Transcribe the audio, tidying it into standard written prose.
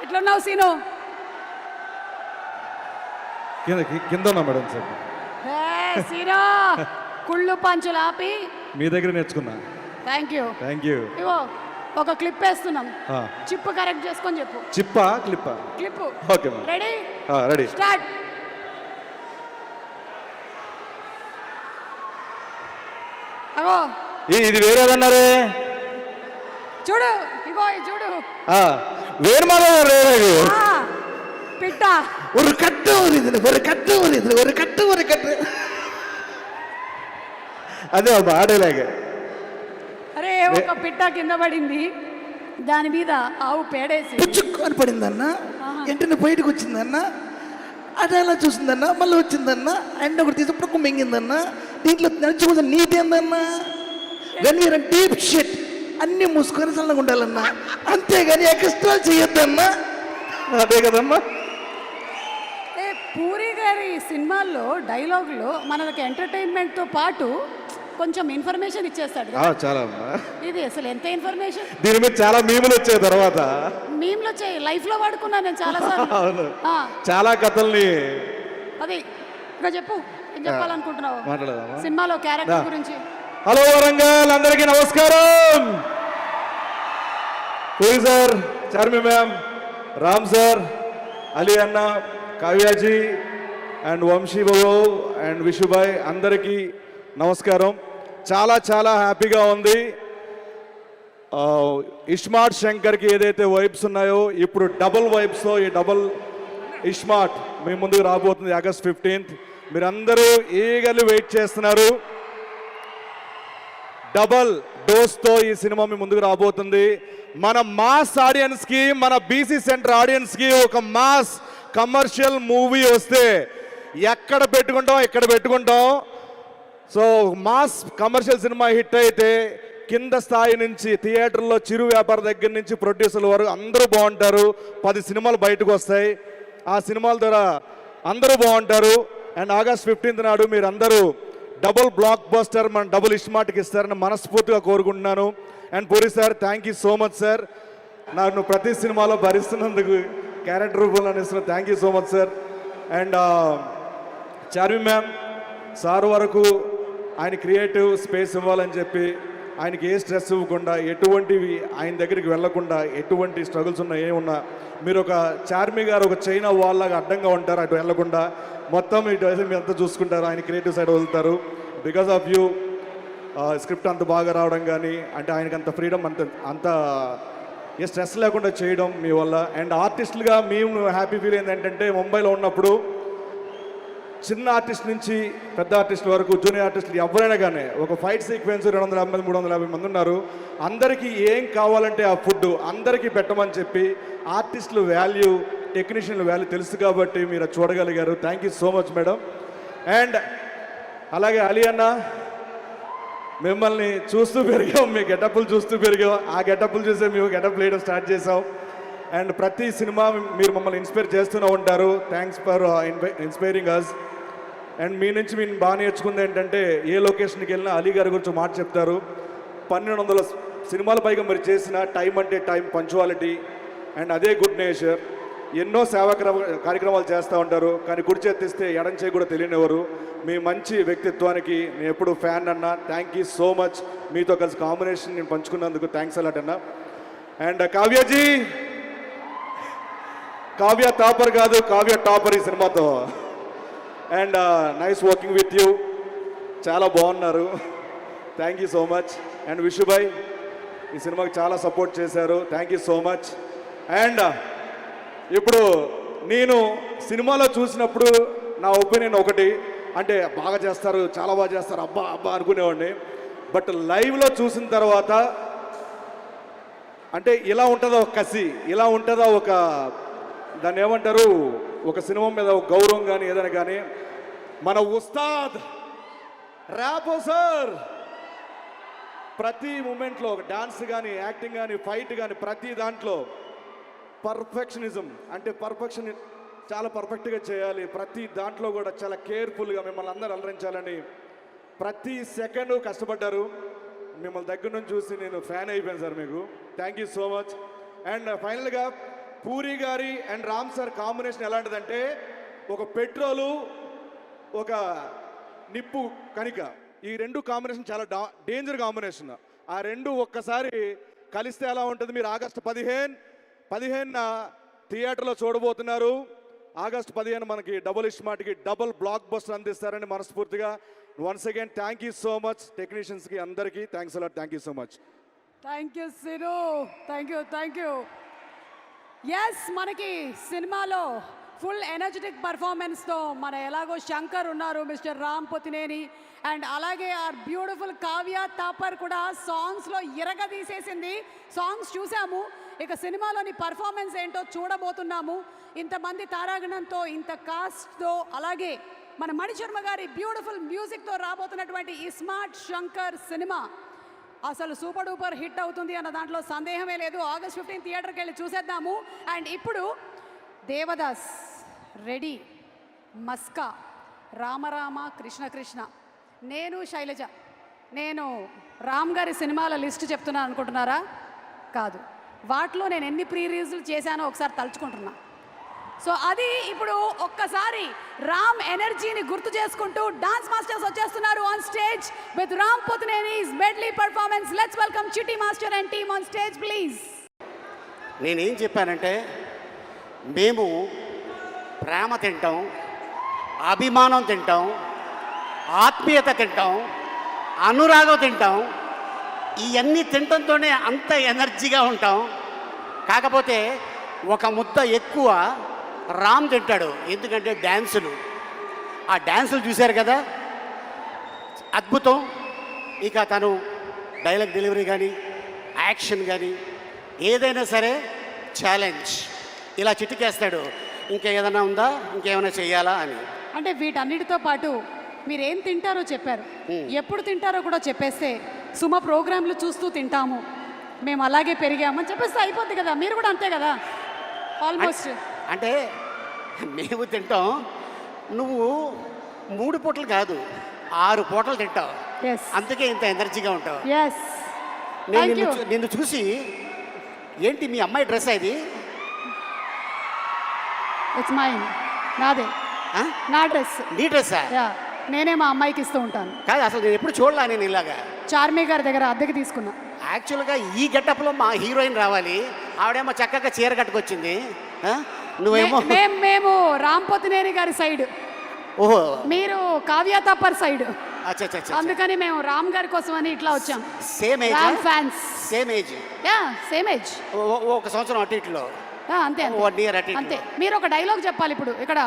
ఎట్లున్నావు సీను? కింద ఉన్నా మేడం సార్. సీను కుళ్ళు పంచులు ఆపి మీ దగ్గర నేర్చుకున్నా. Thank you. ఇగో ఒక క్లిప్ వేస్తున్నాం, చిప్ కరెక్ట్ చేసుకొని చెప్పు. చిప్పా క్లిప్పా? Clip. Okay madam. Ready ready start. అగో ఇది వేరేదన్నారే చూడు, ఇగో ఇది చూడు. వేరు మాధవ్ పిట్ట ஒரு கட்டு ஒரு இதுல ஒரு கட்டு ஒரு இதுல ஒரு கட்டு ஒரு கட்டு అదే ఆడేలాగే. అరే ఒక పిట్ట కింద పడింది, దాని మీద ఆవు పేడేసి పుచ్చుకొని పడిందన్న, వెంటనే బయటకు వచ్చిందన్న, అది ఎలా చూసిందన్న, మళ్ళీ వచ్చిందన్న, అండ్ ఒకటి తీసుకుప్పుడు మింగిందన్న. దీంట్లో నడిచి నీతి ఏందన్న, వెన్ యూర్ డీప్ షిట్ అన్ని మూసుకొని చల్లగా ఉండాలన్నా, అంతేగాని ఎక్స్ట్రా చేయొద్దన్నా. అదే కదమ్మా. పూరి గారి సినిమాల్లో డైలాగులు మనకి ఎంటర్టైన్మెంట్తో పాటు కొంచెం ఇన్ఫర్మేషన్ ఇచ్చేస్తాడు. చాలా ఇది అసలు ఎంత ఇన్ఫర్మేషన్. దీని మీద చాలా మీములు వచ్చాయి, తర్వాత మీములు వచ్చాయి, లైఫ్ లో వాడుకున్నాను నేను చాలా సార్లు. చాలా కథల్ని. అది ఇంకా చెప్పు, ఏం చెప్పాలనుకుంటున్నావు సినిమాలో క్యారెక్టర్ గురించి? హలో వరంగల్, అందరికీ నమస్కారం. Puri sir, Charmi ma'am, Ram sir, Ali అన్న, కావ్యాజీ అండ్ వంశీ బాబు అండ్ విషుభాయ్, అందరికీ నమస్కారం. చాలా చాలా హ్యాపీగా ఉంది. ఇస్మార్ట్ శంకర్కి ఏదైతే వైబ్స్ ఉన్నాయో ఇప్పుడు డబుల్ వైబ్స్తో ఈ డబుల్ ఇస్మార్ట్ మీ ముందుకు రాబోతుంది ఆగస్ట్ 15th. మీరందరూ ఈగర్లీ వెయిట్ చేస్తున్నారు. డబల్ డోస్తో ఈ సినిమా మీ ముందుకు రాబోతుంది. మన మాస్ ఆడియన్స్కి, మన బీసీ సెంటర్ ఆడియన్స్కి ఒక మాస్ కమర్షియల్ మూవీ వస్తే ఎక్కడ పెట్టుకుంటాం. So mass commercial cinema hit అయితే కింద స్థాయి నుంచి థియేటర్లో చిరు వ్యాపార దగ్గర నుంచి ప్రొడ్యూసర్ల వరకు అందరూ బాగుంటారు. 10 సినిమాలు బయటకు వస్తాయి. ఆ సినిమాల ద్వారా అందరూ బాగుంటారు. అండ్ ఆగస్ట్ 15th నాడు మీరు అందరూ డబుల్ బ్లాక్ బస్టర్ మన డబుల్ ఇస్మార్ట్కి ఇస్తారని మనస్ఫూర్తిగా కోరుకుంటున్నాను. And puri sir, thank you so much sir. నన్ను ప్రతి సినిమాలో భరిస్తున్నందుకు, క్యారెక్టర్ రూపంలో ఇస్తున్న thank you so much sir. And Charmi ma'am sir వరకు ఆయన క్రియేటివ్ స్పేస్ ఇవ్వాలని చెప్పి, ఆయనకి ఏ స్ట్రెస్ ఇవ్వకుండా, ఎటువంటివి ఆయన దగ్గరికి వెళ్లకుండా, ఎటువంటి స్ట్రగుల్స్ ఉన్నా ఏమున్నా మీరు ఒక చార్మి గారు ఒక చైనా వాల్ లాగా అడ్డంగా ఉంటారు, అటు వెళ్లకుండా మొత్తం ఇటు మీరు అంతా చూసుకుంటారు. ఆయన క్రియేటివ్ సైడ్ వదులుతారు. బికాస్ ఆఫ్ యూ స్క్రిప్ట్ అంత బాగా రావడం కానీ, అంటే ఆయనకి అంత ఫ్రీడమ్, అంత ఏ స్ట్రెస్ లేకుండా చేయడం మీ వల్ల. అండ్ ఆర్టిస్టులుగా మేము హ్యాపీ ఫీల్ ఏంటంటే, ముంబైలో ఉన్నప్పుడు చిన్న ఆర్టిస్ట్ నుంచి పెద్ద ఆర్టిస్టుల వరకు, జూనియర్ ఆర్టిస్టులు ఎవరైనా కానీ ఒక ఫైట్ సీక్వెన్స్ 250 350 మంది ఉన్నారు. అందరికీ ఏం కావాలంటే ఆ ఫుడ్ అందరికీ పెట్టమని చెప్పి ఆర్టిస్టులు వాల్యూ, టెక్నీషియన్ల వాల్యూ తెలుసు కాబట్టి మీరు చూడగలిగారు. Thank you so much madam. And అలాగే అలీ అన్న, మిమ్మల్ని చూస్తూ పెరిగాం, మీ గెటప్లు చూస్తూ పెరిగాం. ఆ గెటప్లు చూసే మేము గెటప్ వేయడం స్టార్ట్ చేసాం. అండ్ ప్రతి సినిమా మీరు మమ్మల్ని ఇన్స్పైర్ చేస్తూనే ఉంటారు. Thanks for inspiring us. And మీ నుంచి మేము బాగా నేర్చుకుంది ఏంటంటే, ఏ లొకేషన్కి వెళ్ళినా అలీ గారి గురించి మాట చెప్తారు. 1200 సినిమాల పైగా మరి చేసిన టైం అంటే టైం, పంచువాలిటీ అండ్ అదే గుడ్ నేచర్. ఎన్నో సేవా కార్యక్రమాలు చేస్తూ ఉంటారు, కానీ గుడి చేతిస్తే ఎడం చేయి కూడా తెలియనివ్వరు. మీ మంచి వ్యక్తిత్వానికి నేను ఎప్పుడు ఫ్యాన్ అన్న. Thank you so much. మీతో కలిసి కాంబినేషన్ నేను పంచుకున్నందుకు థ్యాంక్స్ అలాట్ అన్న. అండ్ కావ్యాజీ, కావ్య టాపర్ కాదు, కావ్య టాపర్ ఈ సినిమాతో. And nice working with you, చాలా బాగున్నారు. Thank you so much. And విషుభాయ్ ఈ సినిమాకి చాలా సపోర్ట్ చేశారు. Thank you so much. And ఇప్పుడు నేను సినిమాలో చూసినప్పుడు నా ఒపీనియన్ ఒకటి, అంటే బాగా చేస్తారు, చాలా బాగా చేస్తారు, అబ్బా అబ్బా అనుకునేవాడిని. బట్ లైవ్లో చూసిన తర్వాత అంటే ఇలా ఉంటుందా ఒక కసి, ఇలా ఉంటుందా ఒక, దాన్ని ఏమంటారు, ఒక సినిమా మీద ఒక గౌరవం కానీ ఏదైనా కానీ. మన ఉస్తాద్ ర్యాపో సార్ ప్రతి మూమెంట్లో ఒక డాన్స్ కానీ, యాక్టింగ్ కానీ, ఫైట్ కానీ, ప్రతి దాంట్లో పర్ఫెక్షనిజం, అంటే పర్ఫెక్షన్ చాలా పర్ఫెక్ట్గా చేయాలి. ప్రతి దాంట్లో కూడా చాలా కేర్ఫుల్గా మిమ్మల్ని అందరూ అలరించాలని ప్రతి సెకండ్ కష్టపడ్డారు. మిమ్మల్ని దగ్గర నుంచి చూసి నేను ఫ్యాన్ అయిపోయాను సార్ మీకు. Thank you so much. And ఫైనల్గా పూరి గారి అండ్ రామ్ సార్ కాంబినేషన్ ఎలాంటిదంటే ఒక పెట్రోలు ఒక నిప్పు కణిక, ఈ రెండు కాంబినేషన్ చాలా డేంజర్ కాంబినేషన్. ఆ రెండు ఒక్కసారి కలిస్తే ఎలా ఉంటుంది? మీరు ఆగస్టు 15 థియేటర్లో చూడబోతున్నారు. ఆగస్టు 15 మనకి డబుల్ ఇస్మార్ట్కి డబుల్ బ్లాక్ బస్టర్ అందిస్తారని మనస్ఫూర్తిగా once again thank you so much. టెక్నీషియన్స్కి అందరికీ thanks a lot. Thank you so much. Thank you sir, thank you. Yes, మనకి సినిమాలో ఫుల్ ఎనర్జెటిక్ పర్ఫార్మెన్స్తో మన ఎలాగో శంకర్ ఉన్నారు, మిస్టర్ రామ్ పొతినేని, అండ్ అలాగే ఆర్ బ్యూటిఫుల్ కావ్య తాపర్ కూడా సాంగ్స్లో ఇరగదీసేసింది. సాంగ్స్ చూసాము, ఇక సినిమాలోని పర్ఫార్మెన్స్ ఏంటో చూడబోతున్నాము. ఇంతమంది తారాగణంతో, ఇంత కాస్ట్తో, అలాగే మన మణిశర్మ గారి బ్యూటిఫుల్ మ్యూజిక్తో రాబోతున్నటువంటి ఈ స్మార్ట్ శంకర్ సినిమా అసలు సూపర్ డూపర్ హిట్ అవుతుంది అన్న దాంట్లో సందేహమే లేదు. ఆగస్ట్ 15 థియేటర్కి వెళ్ళి చూసేద్దాము. అండ్ ఇప్పుడు దేవదాస్, రెడీ, మస్కా, రామరామ, కృష్ణ కృష్ణ, నేను శైలజ, నేను రామ్ గారి సినిమాల లిస్ట్ చెప్తున్నాను అనుకుంటున్నారా? కాదు, వాటిలో నేను ఎన్ని ప్రీ రిలీజ్లు చేశానో ఒకసారి తలుచుకుంటున్నా. సో అది ఇప్పుడు ఒక్కసారి రామ్ ఎనర్జీని గుర్తు చేసుకుంటూ డాన్స్ మాస్టర్స్ వచ్చేస్తున్నారు on stage with Ram Pothineni's medley performance. Let's welcome Chitti master and team on stage please. నేనేం చెప్పానంటే, మేము ప్రేమ తింటాం, అభిమానం తింటాం, ఆత్మీయత తింటాం, అనురాగం తింటాం. ఇవన్నీ తినటంతోనే అంత ఎనర్జీగా ఉంటాం. కాకపోతే ఒక ముద్ద ఎక్కువ రామ్ తింటాడు, ఎందుకంటే డ్యాన్సులు. ఆ డ్యాన్సులు చూశారు కదా, అద్భుతం. ఇక తను డైలాగ్ డెలివరీ కానీ, యాక్షన్ కానీ, ఏదైనా సరే ఛాలెంజ్. ఇలా చిటికేస్తాడు, ఇంకేదైనా ఉందా, ఇంకేమైనా చెయ్యాలా అని. అంటే వీటన్నిటితో పాటు మీరేం తింటారో చెప్పారు, ఎప్పుడు తింటారో కూడా చెప్పేస్తే సుమ ప్రోగ్రాంలు చూస్తూ తింటాము, మేము అలాగే పెరిగామని చెప్పేస్తే అయిపోద్ది కదా. మీరు కూడా అంతే కదా ఆల్మోస్ట్. అంటే మేము తింటాం, నువ్వు 3 పూటలు కాదు 6 పూటలు తింటావు. Yes. అందుకే ఇంత ఎనర్జీగా ఉంటావు. ఎస్, నేను నిన్ను చూసి, ఏంటి మీ అమ్మాయి డ్రెస్ ఇది? ఇట్స్ మైన్, నాదే, ఆ? నా డ్రెస్. నీ డ్రెస్సా? యా, నేనే మా అమ్మాయికి ఇస్తూ ఉంటాను. కాదు, అసలు నేను ఎప్పుడు చూడలా నేను ఇలాగా. చార్మి గారి దగ్గర అద్దెకి తీసుకున్నా. యాక్చువల్గా ఈ గెటప్లో మా హీరోయిన్ రావాలి, ఆవిడేమో చక్కగా చీర కట్టుకొచ్చింది. ఆ? నువ్వేమో మేము రామ్ పొతినేని గారి సైడ్, ఓహో, మీరు కావ్య తప్పర్ సైడ్. అచ్చా అచ్చా అచ్చా. అందుకని మేము రామ్ గారి కోసం అని ఇట్లా వచ్చాం. Same age? Ram fans. Same age? Yeah, same age. ఒక సంవత్సరం అటు ఇటులో, అంతే 1 year అటు అంతే. ఇటులో. మీరు ఒక డైలాగ్ చెప్పాలి ఇప్పుడు ఇక్కడ.